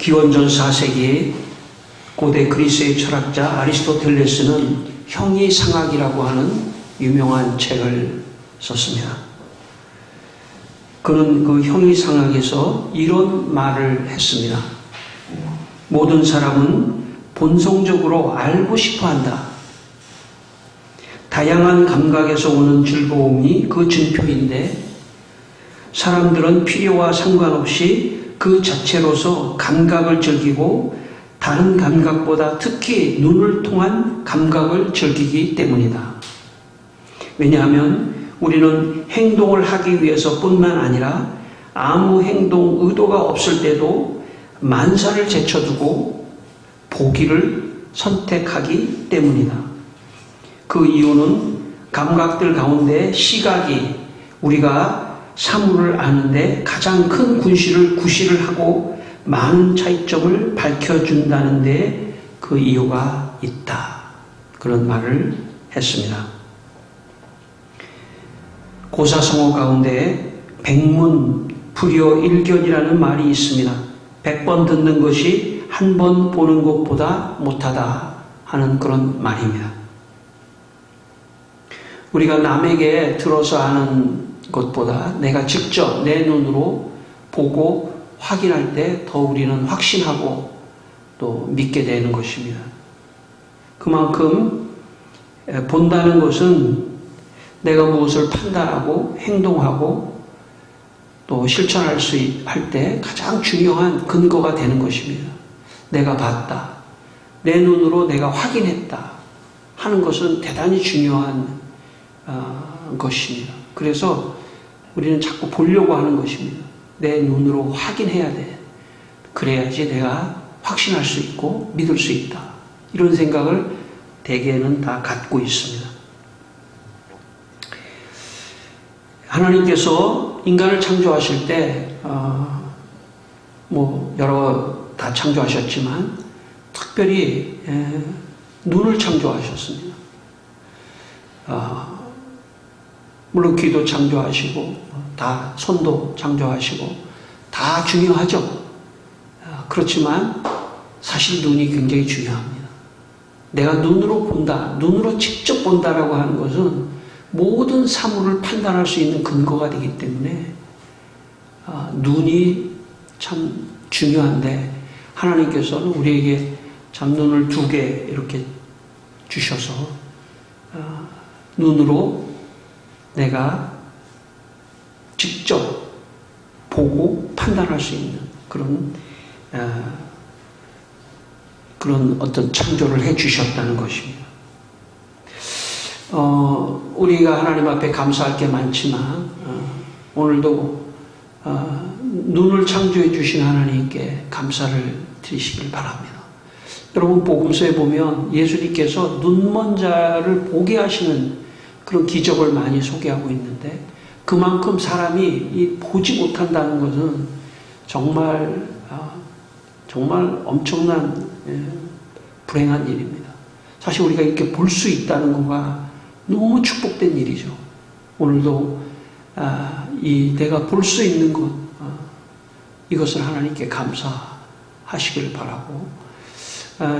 기원전 4세기 고대 그리스의 철학자 아리스토텔레스는 형이상학이라고 하는 유명한 책을 썼습니다. 그는 그 형이상학에서 이런 말을 했습니다. 모든 사람은 본성적으로 알고 싶어 한다. 다양한 감각에서 오는 즐거움이 그 증표인데 사람들은 필요와 상관없이 그 자체로서 감각을 즐기고 다른 감각보다 특히 눈을 통한 감각을 즐기기 때문이다. 왜냐하면 우리는 행동을 하기 위해서뿐만 아니라 아무 행동 의도가 없을 때도 만사를 제쳐두고 보기를 선택하기 때문이다. 그 이유는 감각들 가운데 시각이 우리가 사물을 아는데 가장 큰 구실을 하고 많은 차이점을 밝혀준다는 데 그 이유가 있다. 그런 말을 했습니다. 고사성어 가운데 백문 불여일견이라는 말이 있습니다. 100번 듣는 것이 한 번 보는 것보다 못하다 하는 그런 말입니다. 우리가 남에게 들어서 아는 것보다 내가 직접 내 눈으로 보고 확인할 때 더 우리는 확신하고 또 믿게 되는 것입니다. 그만큼 본다는 것은 내가 무엇을 판단하고 행동하고 또 실천할 수 할 때 가장 중요한 근거가 되는 것입니다. 내가 봤다. 내 눈으로 내가 확인했다 하는 것은 대단히 중요한 것입니다. 그래서 우리는 자꾸 보려고 하는 것입니다. 내 눈으로 확인해야 돼. 그래야지 내가 확신할 수 있고 믿을 수 있다. 이런 생각을 대개는 다 갖고 있습니다. 하나님께서 인간을 창조하실 때 여러 다 창조하셨지만 특별히 눈을 창조하셨습니다. 물론 귀도 창조하시고 다 손도 창조하시고 다 중요하죠. 그렇지만 사실 눈이 굉장히 중요합니다. 내가 눈으로 본다, 눈으로 직접 본다라고 하는 것은 모든 사물을 판단할 수 있는 근거가 되기 때문에 눈이 참 중요한데 하나님께서는 우리에게 참 눈을 2개 이렇게 주셔서 눈으로 내가 직접 보고 판단할 수 있는 그런 어떤 창조를 해 주셨다는 것입니다. 우리가 하나님 앞에 감사할 게 많지만 오늘도 눈을 창조해 주신 하나님께 감사를 드리시길 바랍니다. 여러분 복음서에 보면 예수님께서 눈먼 자를 보게 하시는 그런 기적을 많이 소개하고 있는데 그만큼 사람이 보지 못한다는 것은 정말 엄청난 불행한 일입니다. 사실 우리가 이렇게 볼 수 있다는 거가 너무 축복된 일이죠. 오늘도 내가 볼 수 있는 것 이것을 하나님께 감사하시길 바라고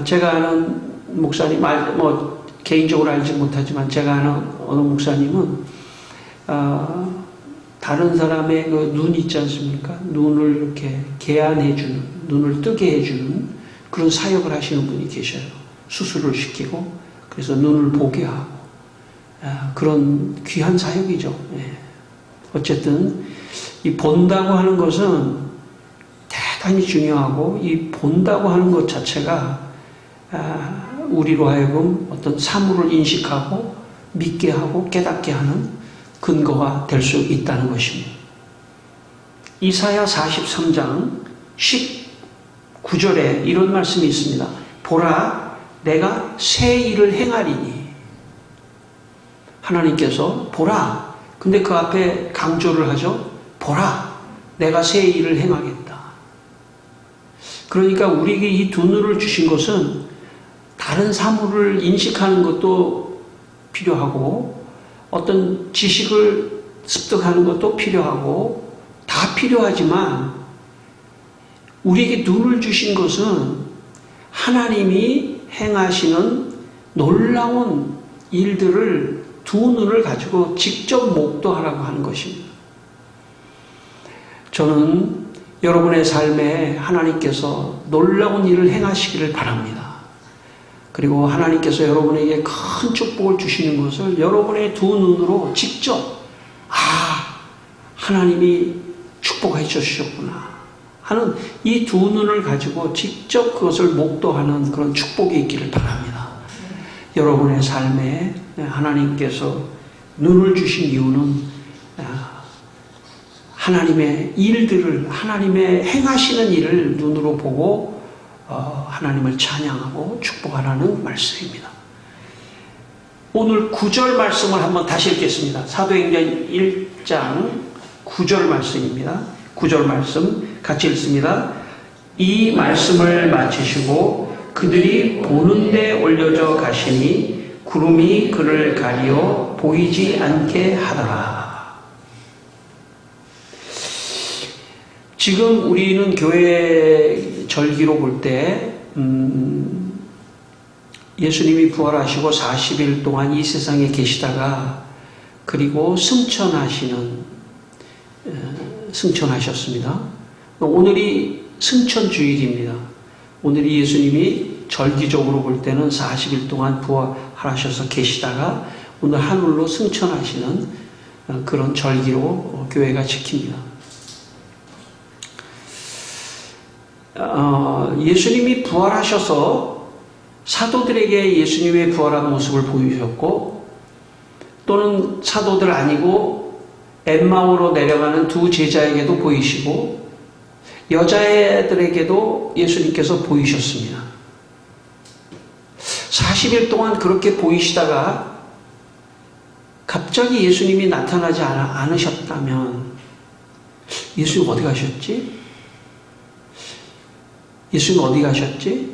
제가 아는 목사님 개인적으로 알지 못하지만 제가 아는 어느 목사님은 다른 사람의 그 눈 있지 않습니까? 눈을 이렇게 개안해주는, 눈을 뜨게 해주는 그런 사역을 하시는 분이 계셔요. 수술을 시키고 그래서 눈을 보게 하고 그런 귀한 사역이죠. 어쨌든 이 본다고 하는 것은 대단히 중요하고 이 본다고 하는 것 자체가 우리로 하여금 어떤 사물을 인식하고 믿게 하고 깨닫게 하는 근거가 될 수 있다는 것입니다. 이사야 43장 19절에 이런 말씀이 있습니다. 보라, 내가 새 일을 행하리니. 하나님께서 보라. 근데 그 앞에 강조를 하죠. 보라, 내가 새 일을 행하겠다. 그러니까 우리에게 이 두 눈을 주신 것은 다른 사물을 인식하는 것도 필요하고 어떤 지식을 습득하는 것도 필요하고 다 필요하지만 우리에게 눈을 주신 것은 하나님이 행하시는 놀라운 일들을 두 눈을 가지고 직접 목도하라고 하는 것입니다. 저는 여러분의 삶에 하나님께서 놀라운 일을 행하시기를 바랍니다. 그리고 하나님께서 여러분에게 큰 축복을 주시는 것을 여러분의 두 눈으로 직접 하나님이 축복해 주셨구나 하는 이 두 눈을 가지고 직접 그것을 목도하는 그런 축복이 있기를 바랍니다. 여러분의 삶에 하나님께서 눈을 주신 이유는 하나님의 일들을, 하나님의 행하시는 일을 눈으로 보고 하나님을 찬양하고 축복하라는 말씀입니다. 오늘 9절 말씀을 한번 다시 읽겠습니다. 사도행전 1장 9절 말씀입니다. 9절 말씀 같이 읽습니다. 이 말씀을 마치시고 그들이 보는 데 올려져 가시니 구름이 그를 가리어 보이지 않게 하더라. 지금 우리는 교회 절기로 볼 때 예수님이 부활하시고 40일 동안 이 세상에 계시다가 그리고 승천하셨습니다. 오늘이 승천주일입니다. 오늘이 예수님이 절기적으로 볼 때는 40일 동안 부활하셔서 계시다가 오늘 하늘로 승천하시는 그런 절기로 교회가 지킵니다. 예수님이 부활하셔서 사도들에게 예수님의 부활한 모습을 보이셨고 또는 사도들 아니고 엠마오로 내려가는 두 제자에게도 보이시고 여자애들에게도 예수님께서 보이셨습니다. 40일 동안 그렇게 보이시다가 갑자기 예수님이 나타나지 않으셨다면 예수님 어디 가셨지? 예수님 어디 가셨지?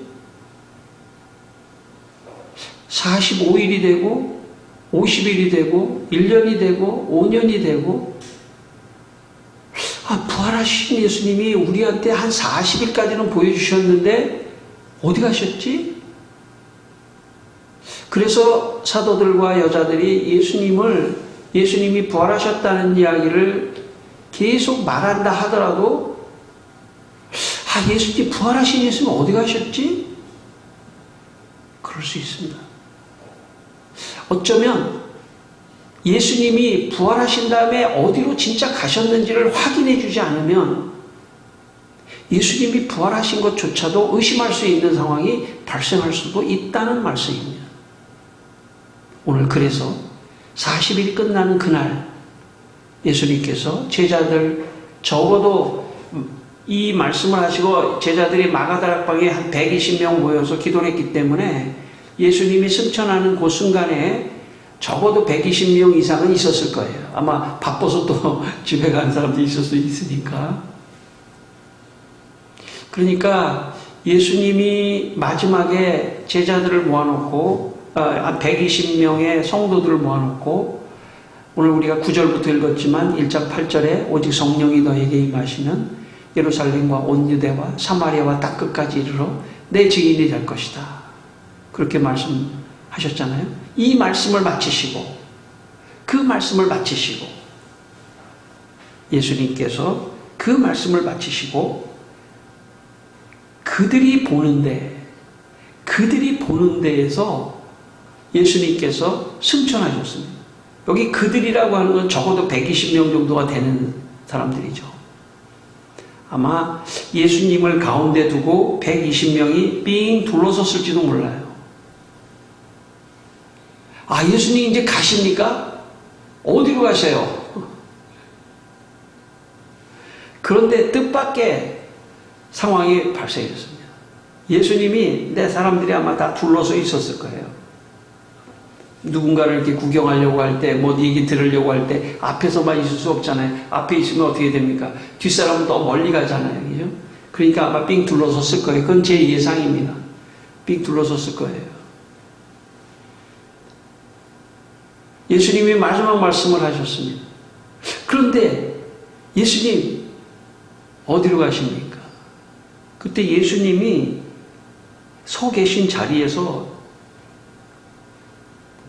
45일이 되고 50일이 되고 1년이 되고 5년이 되고 부활하신 예수님이 우리한테 한 40일까지는 보여주셨는데 어디 가셨지? 그래서 사도들과 여자들이 예수님이 부활하셨다는 이야기를 계속 말한다 하더라도 예수님 부활하신 예수님 어디 가셨지? 그럴 수 있습니다. 어쩌면 예수님이 부활하신 다음에 어디로 진짜 가셨는지를 확인해 주지 않으면 예수님이 부활하신 것조차도 의심할 수 있는 상황이 발생할 수도 있다는 말씀입니다. 오늘 그래서 40일이 끝나는 그날 예수님께서 제자들 적어도 이 말씀을 하시고 제자들이 마가다락방에 한 120명 모여서 기도를 했기 때문에 예수님이 승천하는 그 순간에 적어도 120명 이상은 있었을 거예요. 아마 바빠서 또 집에 간 사람도 있을 수 있으니까. 그러니까 예수님이 마지막에 제자들을 모아놓고 한 120명의 성도들을 모아놓고 오늘 우리가 9절부터 읽었지만 1장 8절에 오직 성령이 너에게 임하시면 예루살렘과 온 유대와 사마리아와 땅 끝까지 이르러 내 증인이 될 것이다. 그렇게 말씀하셨잖아요. 이 말씀을 마치시고 그 말씀을 마치시고 예수님께서 그 말씀을 마치시고 그들이 보는 데에서 예수님께서 승천하셨습니다. 여기 그들이라고 하는 건 적어도 120명 정도가 되는 사람들이죠. 아마 예수님을 가운데 두고 120명이 삥 둘러섰을지도 몰라요. 예수님 이제 가십니까? 어디로 가세요? 그런데 뜻밖의 상황이 발생했습니다. 예수님이 내 사람들이 아마 다 둘러서 있었을 거예요. 누군가를 이렇게 구경하려고 할 때, 얘기 들으려고 할 때, 앞에서만 있을 수 없잖아요. 앞에 있으면 어떻게 됩니까? 뒷사람은 더 멀리 가잖아요. 그죠? 그러니까 아마 삥 둘러섰을 거예요. 그건 제 예상입니다. 삥 둘러섰을 거예요. 예수님이 마지막 말씀을 하셨습니다. 그런데 예수님, 어디로 가십니까? 그때 예수님이 서 계신 자리에서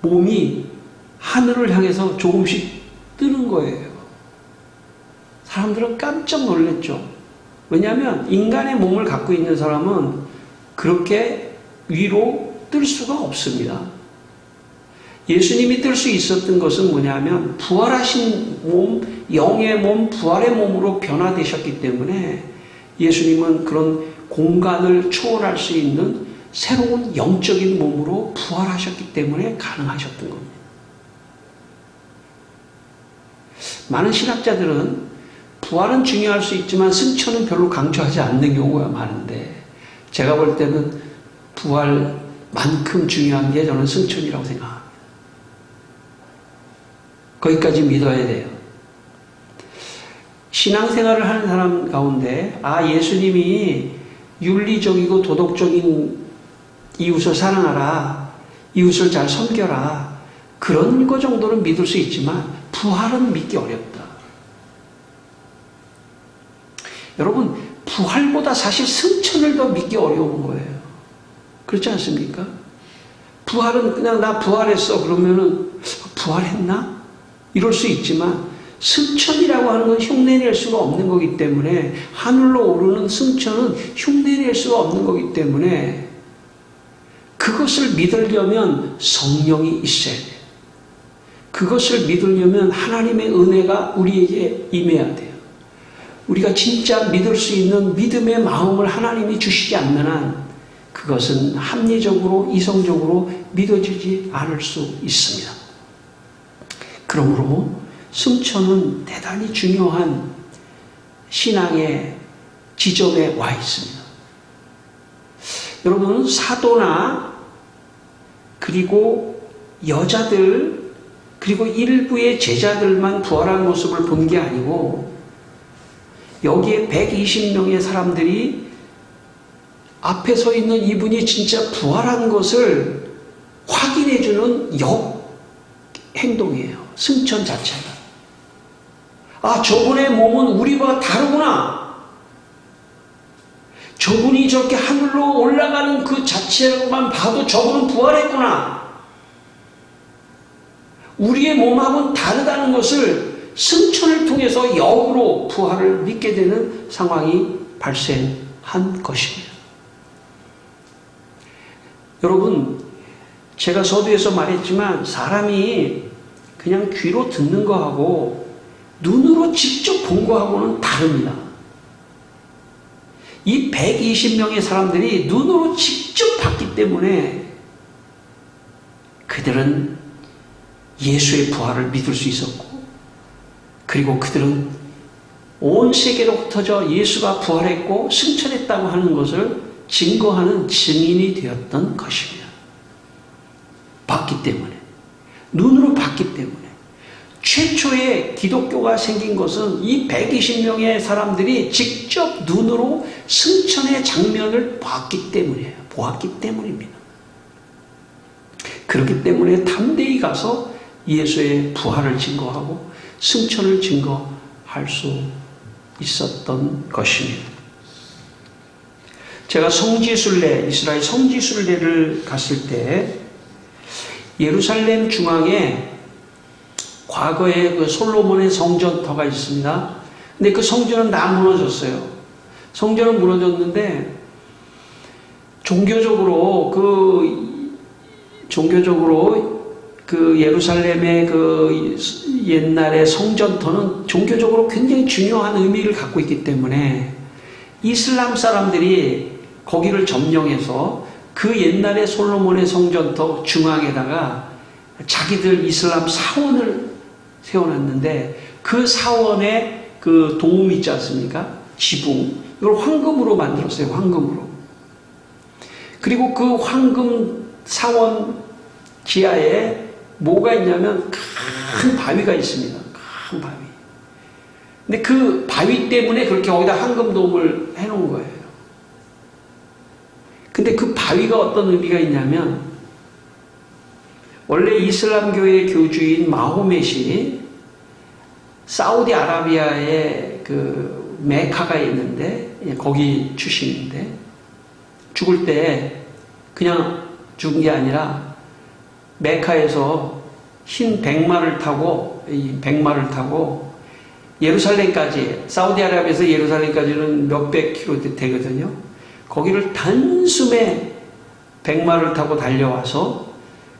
몸이 하늘을 향해서 조금씩 뜨는 거예요. 사람들은 깜짝 놀랐죠. 왜냐하면 인간의 몸을 갖고 있는 사람은 그렇게 위로 뜰 수가 없습니다. 예수님이 뜰 수 있었던 것은 뭐냐면 부활하신 몸, 영의 몸, 부활의 몸으로 변화되셨기 때문에 예수님은 그런 공간을 초월할 수 있는 새로운 영적인 몸으로 부활하셨기 때문에 가능하셨던 겁니다. 많은 신학자들은 부활은 중요할 수 있지만 승천은 별로 강조하지 않는 경우가 많은데 제가 볼 때는 부활만큼 중요한 게 저는 승천이라고 생각합니다. 거기까지 믿어야 돼요. 신앙생활을 하는 사람 가운데 예수님이 윤리적이고 도덕적인 이웃을 사랑하라, 이웃을 잘 섬겨라, 그런 거 정도는 믿을 수 있지만 부활은 믿기 어렵다. 여러분, 부활보다 사실 승천을 더 믿기 어려운 거예요. 그렇지 않습니까? 부활은 그냥 나 부활했어 그러면은 부활했나? 이럴 수 있지만 승천이라고 하는 건 흉내낼 수가 없는 거기 때문에, 하늘로 오르는 승천은 흉내낼 수가 없는 거기 때문에 그것을 믿으려면 성령이 있어야 돼요. 그것을 믿으려면 하나님의 은혜가 우리에게 임해야 돼요. 우리가 진짜 믿을 수 있는 믿음의 마음을 하나님이 주시지 않는 한 그것은 합리적으로 이성적으로 믿어지지 않을 수 있습니다. 그러므로 승천은 대단히 중요한 신앙의 지점에 와 있습니다. 여러분, 사도나 그리고 여자들 그리고 일부의 제자들만 부활한 모습을 본 게 아니고 여기에 120명의 사람들이 앞에 서 있는 이분이 진짜 부활한 것을 확인해주는 행동이에요. 승천 자체가. 저분의 몸은 우리와 다르구나. 저분이 저렇게 하늘로 올라가는 그 자체로만 봐도 저분은 부활했구나. 우리의 몸하고는 다르다는 것을 승천을 통해서 역으로 부활을 믿게 되는 상황이 발생한 것입니다. 여러분, 제가 서두에서 말했지만 사람이 그냥 귀로 듣는 거하고 눈으로 직접 본 거하고는 다릅니다. 이 120명의 사람들이 눈으로 직접 봤기 때문에 그들은 예수의 부활을 믿을 수 있었고, 그리고 그들은 온 세계로 흩어져 예수가 부활했고 승천했다고 하는 것을 증거하는 증인이 되었던 것입니다. 봤기 때문에, 눈으로 봤기 때문에. 최초의 기독교가 생긴 것은 이 120명의 사람들이 직접 눈으로 승천의 장면을 보았기 때문입니다. 그렇기 때문에 담대히 가서 예수의 부활을 증거하고 승천을 증거할 수 있었던 것입니다. 제가 이스라엘 성지순례를 갔을 때 예루살렘 중앙에 과거에 그 솔로몬의 성전터가 있습니다. 근데 그 성전은 다 무너졌어요. 성전은 무너졌는데 종교적으로 그 예루살렘의 그 옛날의 성전터는 종교적으로 굉장히 중요한 의미를 갖고 있기 때문에 이슬람 사람들이 거기를 점령해서 그 옛날의 솔로몬의 성전터 중앙에다가 자기들 이슬람 사원을 세워놨는데, 그 사원의 그 도움 있지 않습니까? 지붕, 이걸 황금으로 만들었어요. 황금으로. 그리고 그 황금 사원 지하에 뭐가 있냐면 큰 바위가 있습니다. 큰 바위. 근데 그 바위 때문에 그렇게 거기다 황금돔을 해놓은 거예요. 근데 그 바위가 어떤 의미가 있냐면, 원래 이슬람교의 교주인 마호멧이 사우디아라비아의 그 메카가 있는데 거기 출신인데 죽을 때 그냥 죽은 게 아니라 메카에서 흰 백마를 타고 예루살렘까지, 사우디아라비아에서 예루살렘까지는 몇백 킬로 되거든요. 거기를 단숨에 백마를 타고 달려와서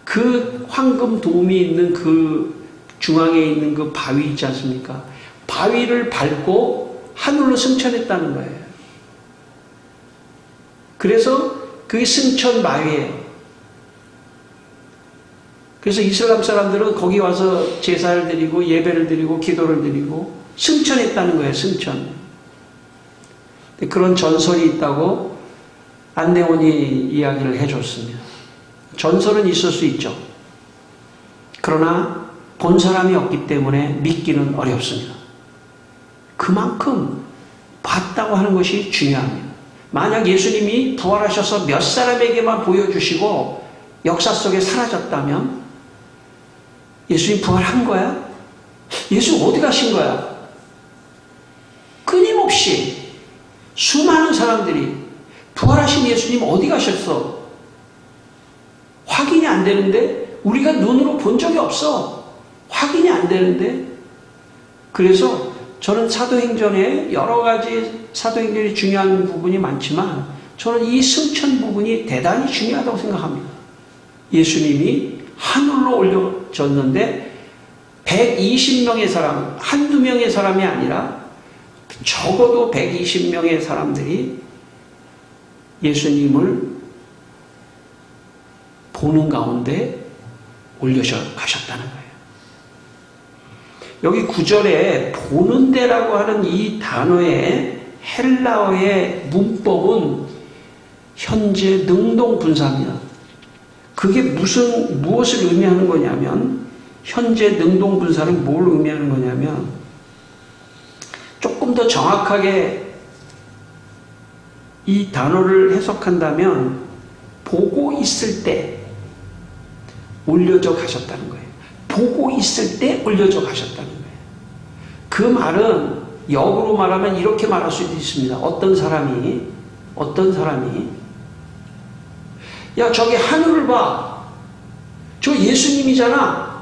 그 황금 돔이 있는 그 중앙에 있는 그 바위 있지 않습니까? 바위를 밟고 하늘로 승천했다는 거예요. 그래서 그게 승천 바위예요. 그래서 이슬람 사람들은 거기 와서 제사를 드리고 예배를 드리고 기도를 드리고 승천했다는 거예요. 승천. 그런 전설이 있다고 안내원이 이야기를 해줬습니다. 전설은 있을 수 있죠. 그러나 본 사람이 없기 때문에 믿기는 어렵습니다. 그만큼 봤다고 하는 것이 중요합니다. 만약 예수님이 부활하셔서 몇 사람에게만 보여주시고 역사 속에 사라졌다면 예수님 부활한 거야? 예수 어디 가신 거야? 끊임없이 수많은 사람들이 부활하신 예수님 어디 가셨어? 확인이 안 되는데 우리가 눈으로 본 적이 없어. 확인이 안 되는데 그래서 저는 사도행전에 여러 가지 사도행전이 중요한 부분이 많지만 저는 이 승천 부분이 대단히 중요하다고 생각합니다. 예수님이 하늘로 올려졌는데 120명의 사람, 한두 명의 사람이 아니라 적어도 120명의 사람들이 예수님을 보는 가운데 올려져 가셨다는 거예요. 여기 9절에 보는 데라고 하는 이 단어의 헬라어의 문법은 현재 능동분사입니다. 그게 무엇을 의미하는 거냐면 현재 능동분사는 뭘 의미하는 거냐면 조금 더 정확하게 이 단어를 해석한다면 보고 있을 때 올려져 가셨다는 거예요. 보고 있을 때 올려져 가셨다는 거예요. 그 말은 역으로 말하면 이렇게 말할 수도 있습니다. 어떤 사람이 야 저기 하늘을 봐. 저 예수님이잖아.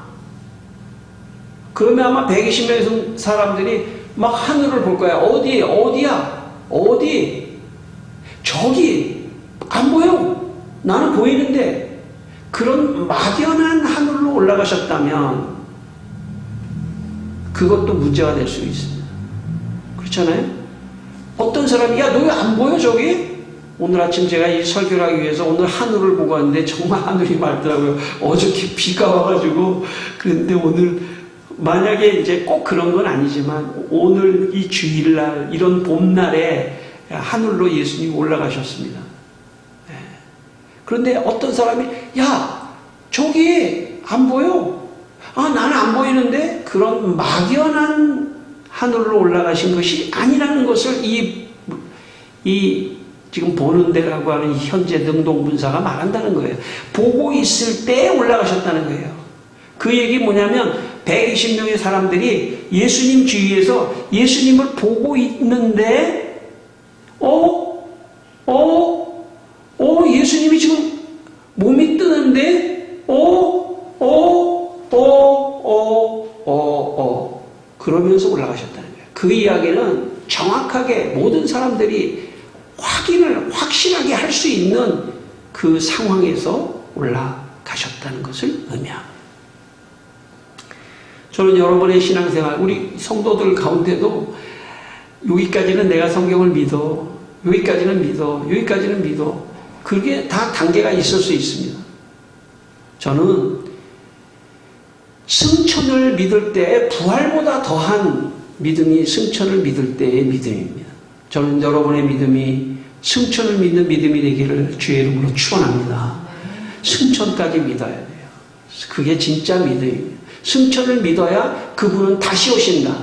그러면 아마 120명의 사람들이 막 하늘을 볼 거야. 어디야? 어디? 저기 안 보여. 나는 보이는데 그런 막연한 하늘로 올라가셨다면 그것도 문제가 될 수 있습니다. 그렇잖아요? 어떤 사람이 야 너 왜 안 보여 저기? 오늘 아침 제가 이 설교를 하기 위해서 오늘 하늘을 보고 왔는데 정말 하늘이 맑더라고요. 어저께 비가 와가지고 그런데 오늘 만약에 이제 꼭 그런 건 아니지만 오늘 이 주일날 이런 봄날에 하늘로 예수님이 올라가셨습니다. 그런데 어떤 사람이 야 저기 안 보여? 아 나는 안 보이는데 그런 막연한 하늘로 올라가신 것이 아니라는 것을 이 지금 보는 데라고 하는 현재 능동분사가 말한다는 거예요. 보고 있을 때 올라가셨다는 거예요. 그 얘기 뭐냐면 120명의 사람들이 예수님 주위에서 예수님을 보고 있는데 예수님이 지금 몸이 뜨는데 그러면서 올라가셨다는 거예요. 그 이야기는 정확하게 모든 사람들이 확실하게 할 수 있는 그 상황에서 올라가셨다는 것을 의미합니다. 저는 여러분의 신앙생활, 우리 성도들 가운데도 여기까지는 내가 성경을 믿어, 여기까지는 믿어. 그게 다 단계가 있을 수 있습니다. 저는 승천을 믿을 때 부활보다 더한 믿음이 승천을 믿을 때의 믿음입니다. 저는 여러분의 믿음이 승천을 믿는 믿음이 되기를 주의 이름으로 축원합니다. 승천까지 믿어야 돼요. 그게 진짜 믿음입니다. 승천을 믿어야 그분은 다시 오신다.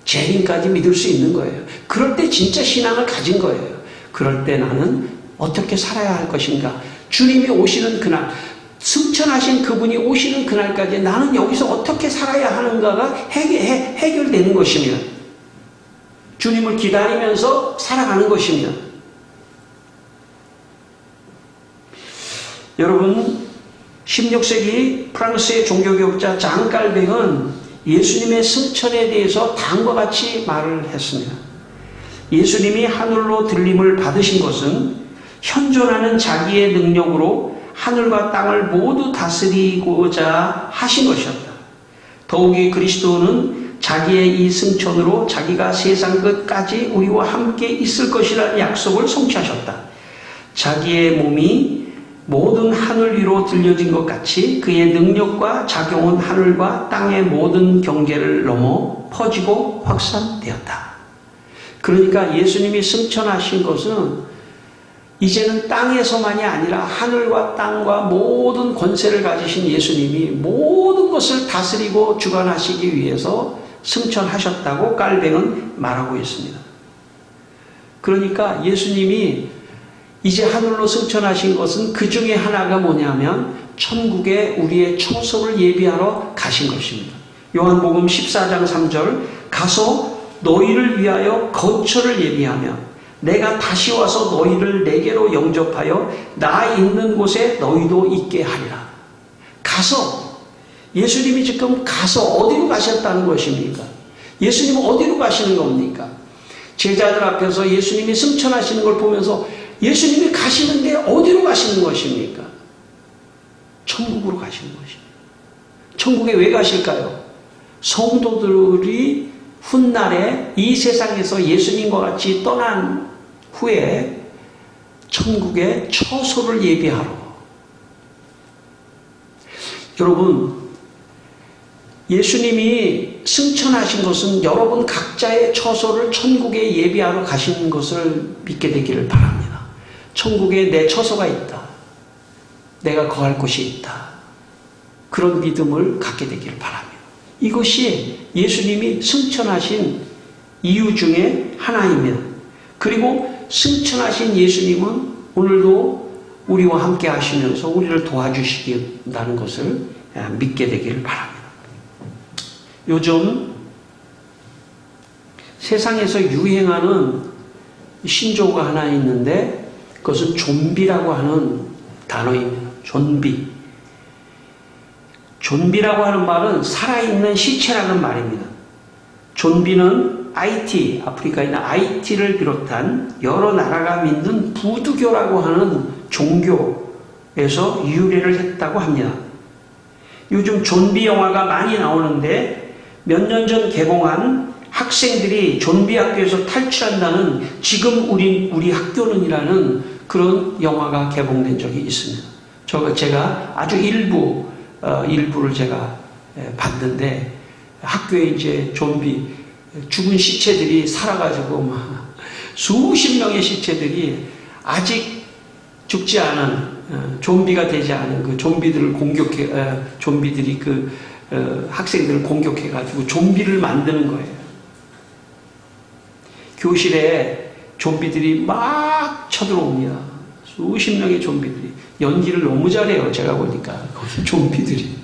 재림까지 믿을 수 있는 거예요. 그럴 때 진짜 신앙을 가진 거예요. 그럴 때 나는 어떻게 살아야 할 것인가. 주님이 오시는 그날, 승천하신 그분이 오시는 그날까지 나는 여기서 어떻게 살아야 하는가가 해결되는 것입니다. 주님을 기다리면서 살아가는 것입니다. 여러분, 16세기 프랑스의 종교교육자 장 깔뱅은 예수님의 승천에 대해서 다음과 같이 말을 했습니다. 예수님이 하늘로 들림을 받으신 것은 현존하는 자기의 능력으로 하늘과 땅을 모두 다스리고자 하신 것이었다. 더욱이 그리스도는 자기의 이 승천으로 자기가 세상 끝까지 우리와 함께 있을 것이라는 약속을 성취하셨다. 자기의 몸이 모든 하늘 위로 들려진 것 같이 그의 능력과 작용은 하늘과 땅의 모든 경계를 넘어 퍼지고 확산되었다. 그러니까 예수님이 승천하신 것은 이제는 땅에서만이 아니라 하늘과 땅과 모든 권세를 가지신 예수님이 모든 것을 다스리고 주관하시기 위해서 승천하셨다고 깔뱅은 말하고 있습니다. 그러니까 예수님이 이제 하늘로 승천하신 것은 그 중에 하나가 뭐냐면 천국에 우리의 처소를 예비하러 가신 것입니다. 요한복음 14장 3절 가서 너희를 위하여 거처를 예비하며 내가 다시 와서 너희를 내게로 영접하여 나 있는 곳에 너희도 있게 하리라. 가서, 예수님이 지금 가서 어디로 가셨다는 것입니까? 예수님은 어디로 가시는 겁니까? 제자들 앞에서 예수님이 승천하시는 걸 보면서 예수님이 가시는데 어디로 가시는 것입니까? 천국으로 가시는 것입니다. 천국에 왜 가실까요? 성도들이 훗날에 이 세상에서 예수님과 같이 떠난 후에 천국에 처소를 예비하러. 여러분, 예수님이 승천하신 것은 여러분 각자의 처소를 천국에 예비하러 가시는 것을 믿게 되기를 바랍니다. 천국에 내 처소가 있다. 내가 거할 곳이 있다. 그런 믿음을 갖게 되기를 바랍니다. 이것이 예수님이 승천하신 이유 중에 하나입니다. 그리고 승천하신 예수님은 오늘도 우리와 함께 하시면서 우리를 도와주시겠다는 것을 믿게 되기를 바랍니다. 요즘 세상에서 유행하는 신조어가 하나 있는데 그것은 좀비라고 하는 단어입니다. 좀비. 좀비라고 하는 말은 살아있는 시체라는 말입니다. 좀비는 IT, 아프리카에 있는 IT를 비롯한 여러 나라가 믿는 부두교라고 하는 종교에서 유래를 했다고 합니다. 요즘 좀비 영화가 많이 나오는데 몇 년 전 개봉한 학생들이 좀비 학교에서 탈출한다는 지금 우리 학교는이라는 그런 영화가 개봉된 적이 있습니다. 제가 아주 일부를 제가 봤는데 학교에 이제 좀비 죽은 시체들이 살아가지고 막 수십 명의 시체들이 아직 죽지 않은 좀비가 되지 않은 그 좀비들을 좀비들이 학생들을 공격해가지고 좀비를 만드는 거예요. 교실에 좀비들이 막 쳐들어옵니다. 수십 명의 좀비들이 연기를 너무 잘해요. 제가 보니까 거기 좀비들이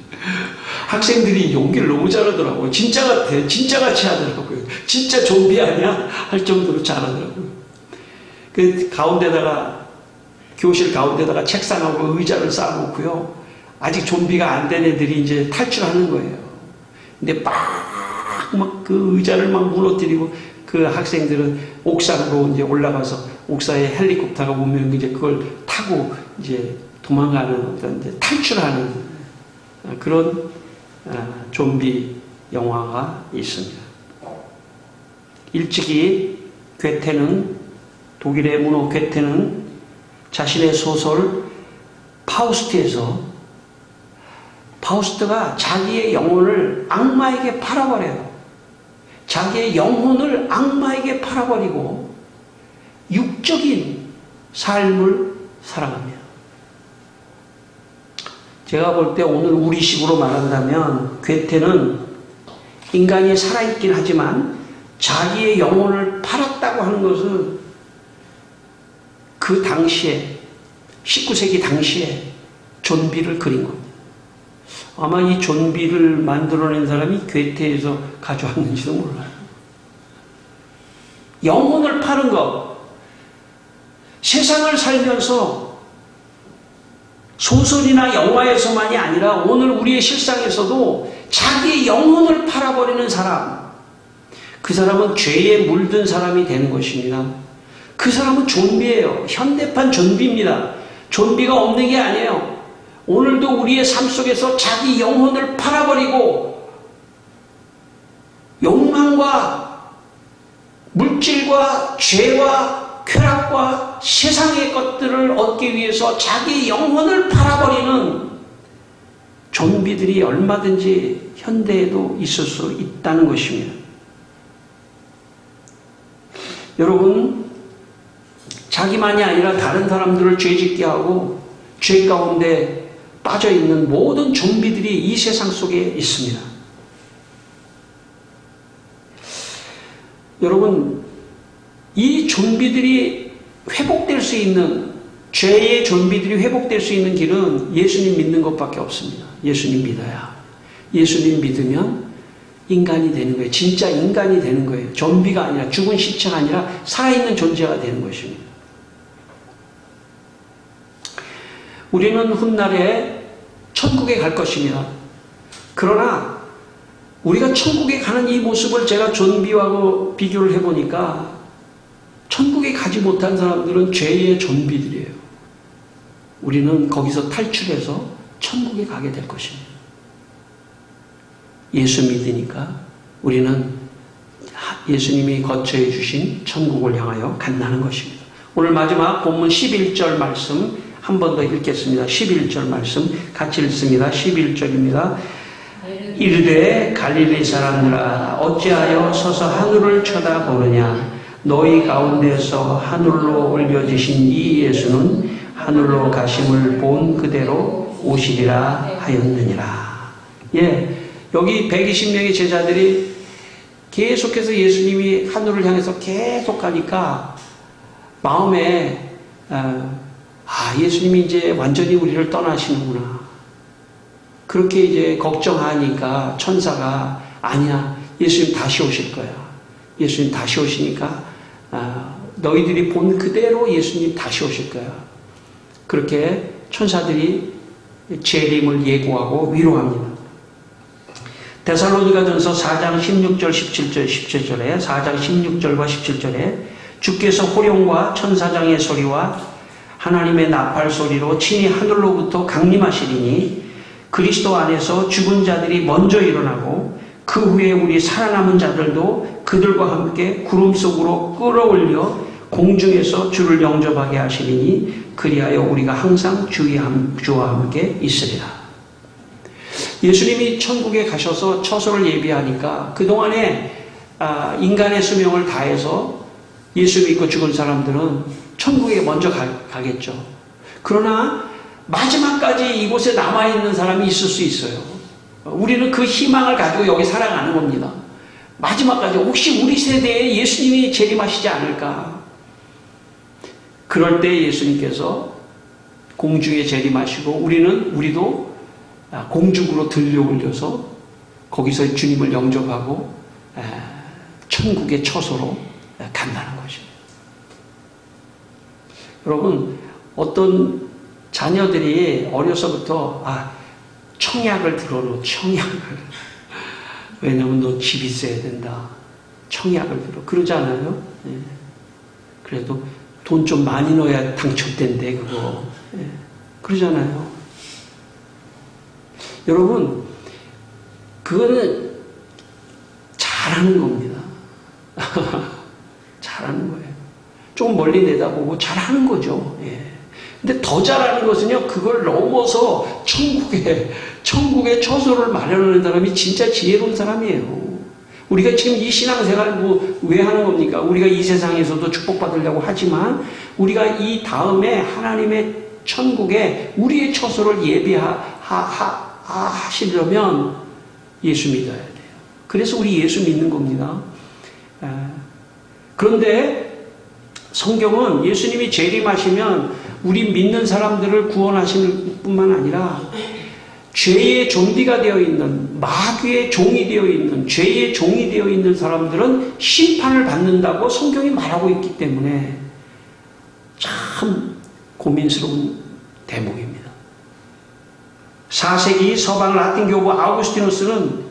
학생들이 연기를 너무 잘하더라고요. 진짜 같아. 진짜 같이 하더라고요. 진짜 좀비 아니야? 할 정도로 잘하더라고요. 그 교실 가운데다가 책상하고 의자를 쌓아놓고요. 아직 좀비가 안 된 애들이 이제 탈출하는 거예요. 근데 막 그 의자를 막 무너뜨리고 그 학생들은 옥상으로 이제 올라가서 옥상에 헬리콥터가 오면 이제 그걸 타고 이제 도망가는 어떤 이제 탈출하는 그런 좀비 영화가 있습니다. 일찍이 독일의 문호 괴테는 자신의 소설 파우스트에서 파우스트가 자기의 영혼을 악마에게 팔아버려요. 자기의 영혼을 악마에게 팔아버리고 육적인 삶을 살아갑니다. 제가 볼 때 오늘 우리식으로 말한다면 괴테는 인간이 살아있긴 하지만 자기의 영혼을 팔았다고 하는 것은 그 당시에 19세기 당시에 좀비를 그린 겁니다. 아마 이 좀비를 만들어낸 사람이 괴테에서 가져왔는지도 몰라요. 영혼을 파는 것. 세상을 살면서 소설이나 영화에서만이 아니라 오늘 우리의 실상에서도 자기의 영혼을 팔아버리는 사람, 그 사람은 죄에 물든 사람이 되는 것입니다. 그 사람은 좀비예요. 현대판 좀비입니다. 좀비가 없는 게 아니에요. 오늘도 우리의 삶 속에서 자기 영혼을 팔아버리고 욕망과 물질과 죄와 쾌락과 세상의 것들을 얻기 위해서 자기 영혼을 팔아버리는 좀비들이 얼마든지 현대에도 있을 수 있다는 것입니다. 여러분, 자기만이 아니라 다른 사람들을 죄짓게 하고 죄 가운데 빠져있는 모든 좀비들이 이 세상 속에 있습니다. 여러분, 이 좀비들이 회복될 수 있는, 죄의 좀비들이 회복될 수 있는 길은 예수님 믿는 것밖에 없습니다. 예수님 믿어야. 예수님 믿으면 인간이 되는 거예요. 진짜 인간이 되는 거예요. 좀비가 아니라, 죽은 시체가 아니라 살아있는 존재가 되는 것입니다. 우리는 훗날에 천국에 갈 것입니다. 그러나 우리가 천국에 가는 이 모습을 제가 좀비하고 비교를 해보니까 천국에 가지 못한 사람들은 죄의 좀비들이에요. 우리는 거기서 탈출해서 천국에 가게 될 것입니다. 예수 믿으니까 우리는 예수님이 거처해 주신 천국을 향하여 간다는 것입니다. 오늘 마지막 본문 11절 말씀 한 번 더 읽겠습니다. 11절 말씀 같이 읽습니다. 11절입니다. 이르되 갈릴리 사람들아 어찌하여 서서 하늘을 쳐다보느냐 너희 가운데서 하늘로 올려지신 이 예수는 하늘로 가심을 본 그대로 오시리라 하였느니라. 예, 여기 120명의 제자들이 계속해서 예수님이 하늘을 향해서 계속 가니까 마음에 예수님이 이제 완전히 우리를 떠나시는구나. 그렇게 이제 걱정하니까 천사가 아니야, 예수님 다시 오실 거야. 예수님 다시 오시니까 너희들이 본 그대로 예수님 다시 오실 거야. 그렇게 천사들이 재림을 예고하고 위로합니다. 데살로니가전서 4장 16절 17절에 4장 16절과 17절에 주께서 호령과 천사장의 소리와 하나님의 나팔 소리로 친히 하늘로부터 강림하시리니 그리스도 안에서 죽은 자들이 먼저 일어나고 그 후에 우리 살아남은 자들도 그들과 함께 구름 속으로 끌어올려 공중에서 주를 영접하게 하시리니 그리하여 우리가 항상 주와 함께 있으리라. 예수님이 천국에 가셔서 처소를 예비하니까 그동안에 인간의 수명을 다해서 예수 믿고 죽은 사람들은 천국에 먼저 가겠죠. 그러나 마지막까지 이곳에 남아있는 사람이 있을 수 있어요. 우리는 그 희망을 가지고 여기 살아가는 겁니다. 마지막까지 혹시 우리 세대에 예수님이 재림하시지 않을까. 그럴 때 예수님께서 공중에 재림하시고 우리도 공중으로 들려 올려서 거기서 주님을 영접하고 천국의 처소로 간다는 것입니다. 여러분, 어떤 자녀들이 어려서부터 청약을 들어놓. 청약을. 왜냐면 너 집 있어야 된다. 청약을 들어. 그러지 않아요? 예. 그래도 돈 좀 많이 넣어야 당첨된대 그거. 예. 그러잖아요. 여러분, 그거는 잘하는 겁니다. 잘하는 거예요. 좀 멀리 내다보고 잘하는 거죠. 예. 근데 더 잘하는 것은요, 그걸 넘어서 천국의 처소를 마련하는 사람이 진짜 지혜로운 사람이에요. 우리가 지금 이 신앙생활 왜 하는 겁니까? 우리가 이 세상에서도 축복받으려고 하지만, 우리가 이 다음에 하나님의 천국에 우리의 처소를 예비하시려면 예수 믿어야 돼요. 그래서 우리 예수 믿는 겁니다. 그런데 성경은 예수님이 재림하시면 우리 믿는 사람들을 구원하시는 뿐만 아니라 죄의 좀비가 되어 있는, 마귀의 종이 되어 있는, 죄의 종이 되어 있는 사람들은 심판을 받는다고 성경이 말하고 있기 때문에 참 고민스러운 대목입니다. 4세기 서방 라틴 교부 아우구스티누스는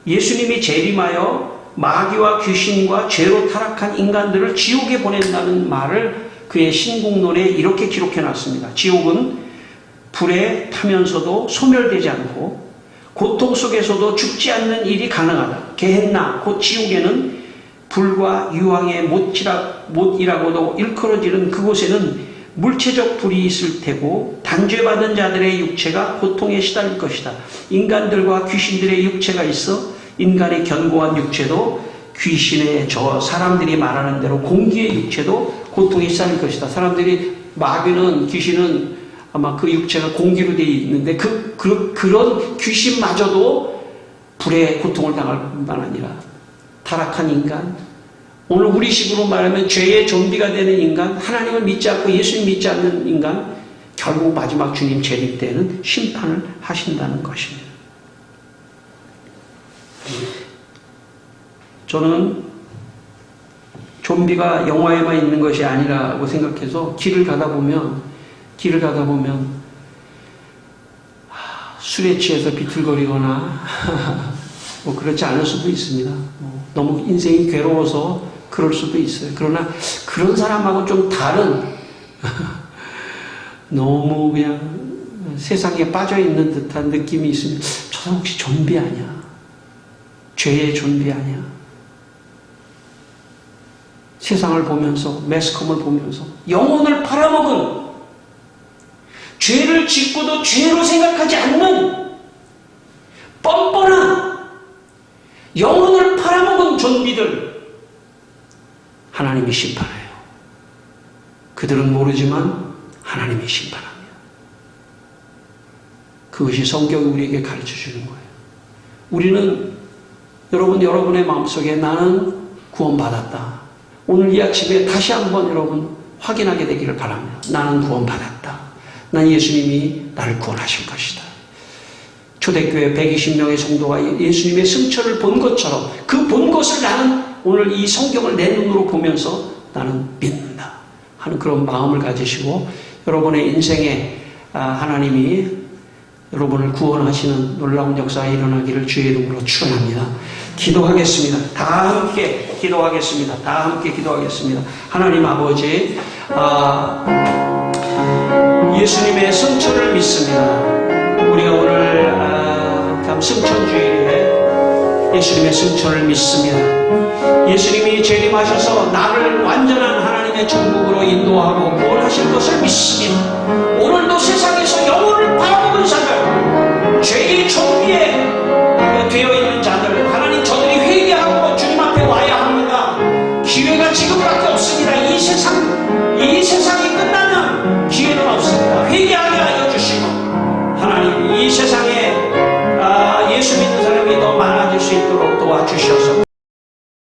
예수님이 재림하여 마귀와 귀신과 죄로 타락한 인간들을 지옥에 보낸다는 말을 그의 신국론에 이렇게 기록해 놨습니다. 지옥은 불에 타면서도 소멸되지 않고 고통 속에서도 죽지 않는 일이 가능하다. 게헨나 곧 지옥에는 불과 유황의 못이라고도 일컬어지는 그곳에는 물체적 불이 있을 테고 단죄받은 자들의 육체가 고통에 시달릴 것이다. 인간들과 귀신들의 육체가 있어 인간의 견고한 육체도 귀신의 사람들이 말하는 대로 공기의 육체도 고통에 시달릴 것이다. 사람들이 마귀는 귀신은 아마 그 육체가 공기로 되어 있는데 그런 귀신마저도 불의 고통을 당할 뿐만 아니라 타락한 인간, 오늘 우리식으로 말하면 죄의 좀비가 되는 인간, 하나님을 믿지 않고 예수님 믿지 않는 인간, 결국 마지막 주님 재림 때는 심판을 하신다는 것입니다. 저는 좀비가 영화에만 있는 것이 아니라고 생각해서 길을 가다 보면 술에 취해서 비틀거리거나 뭐 그렇지 않을 수도 있습니다. 너무 인생이 괴로워서 그럴 수도 있어요. 그러나 그런 사람하고 좀 다른 너무 그냥 세상에 빠져있는 듯한 느낌이 있으면 저 사람 혹시 좀비 아니야? 죄의 좀비 아니야? 세상을 보면서 매스컴을 보면서 영혼을 팔아먹은 죄를 짓고도 죄로 생각하지 않는 뻔뻔한 영혼을 팔아먹은 좀비들 하나님이 심판해요. 그들은 모르지만 하나님이 심판합니다. 그것이 성경이 우리에게 가르쳐주는 거예요. 우리는 여러분의 마음속에 나는 구원받았다. 오늘 이 아침에 다시 한번 여러분 확인하게 되기를 바랍니다. 나는 구원받았다. 난 예수님이 나를 구원하실 것이다. 초대교회 120명의 성도가 예수님의 승천을 본 것처럼 그 본 것을 나는 오늘 이 성경을 내 눈으로 보면서 나는 믿는다 하는 그런 마음을 가지시고 여러분의 인생에 하나님이 여러분을 구원하시는 놀라운 역사가 일어나기를 주의 이름으로 축원합니다. 기도하겠습니다. 다 함께 기도하겠습니다. 다 함께 기도하겠습니다. 하나님 아버지, 예수님의 승천을 믿습니다. 우리가 오늘 승천주일에 예수님의 승천을 믿습니다. 예수님이 재림하셔서 나를 완전한 하나님의 천국으로 인도하고 구원하실 것을 믿습니다. 오늘도 세상에서 영혼을 팔아먹은 자들, 죄의 종비에 되어 있는 자들, 하나님 저들이 회개하고 주님 앞에 와야 합니다. 기회가 지금밖에 없습니다. 이 세상이 끝나면 기회는 없습니다. 회개하게 하여 주시고 하나님 이 세상에 예수 믿는 사람이 더 많아질 수 있도록 도와주셔서